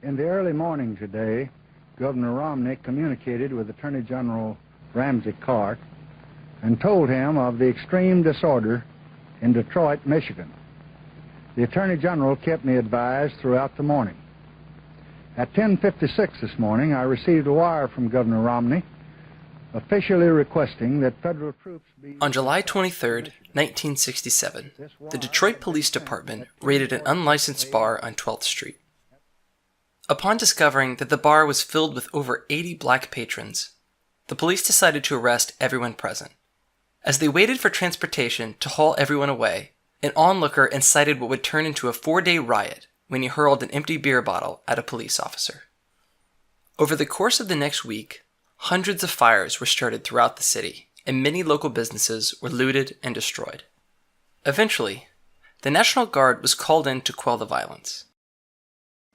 In the early morning today, Governor Romney communicated with Attorney General Ramsey Clark and told him of the extreme disorder in Detroit, Michigan. The Attorney General kept me advised throughout the morning. At 10:56 this morning, I received a wire from Governor Romney officially requesting that federal troops be... On July 23, 1967, the Detroit Police Department raided an unlicensed bar on 12th Street. Upon discovering that the bar was filled with over 80 black patrons, the police decided to arrest everyone present. As they waited for transportation to haul everyone away, an onlooker incited what would turn into a 4-day riot when he hurled an empty beer bottle at a police officer. Over the course of the next week, hundreds of fires were started throughout the city, and many local businesses were looted and destroyed. Eventually, the National Guard was called in to quell the violence.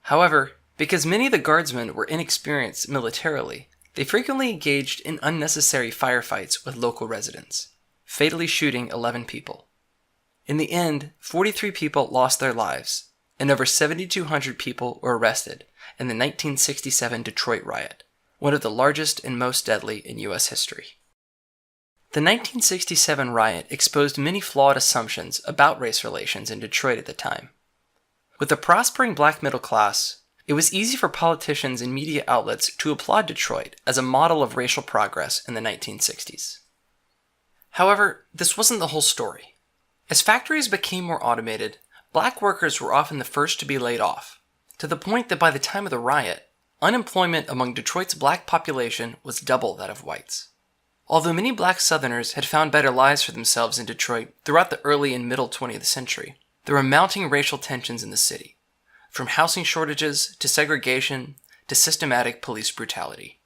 However, because many of the guardsmen were inexperienced militarily, they frequently engaged in unnecessary firefights with local residents, fatally shooting 11 people. In the end, 43 people lost their lives, and over 7,200 people were arrested in the 1967 Detroit riot, one of the largest and most deadly in U.S. history. The 1967 riot exposed many flawed assumptions about race relations in Detroit at the time. With a prospering black middle class, it was easy for politicians and media outlets to applaud Detroit as a model of racial progress in the 1960s. However, this wasn't the whole story. As factories became more automated, black workers were often the first to be laid off, to the point that by the time of the riot, unemployment among Detroit's black population was double that of whites. Although many black Southerners had found better lives for themselves in Detroit throughout the early and middle 20th century, there were mounting racial tensions in the city, from housing shortages to segregation to systematic police brutality.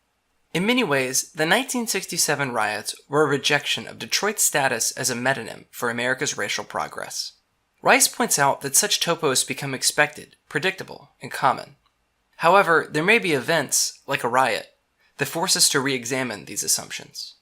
In many ways, the 1967 riots were a rejection of Detroit's status as a metonym for America's racial progress. Rice points out that such topos become expected, predictable, and common. However, there may be events, like a riot, that force us to re-examine these assumptions.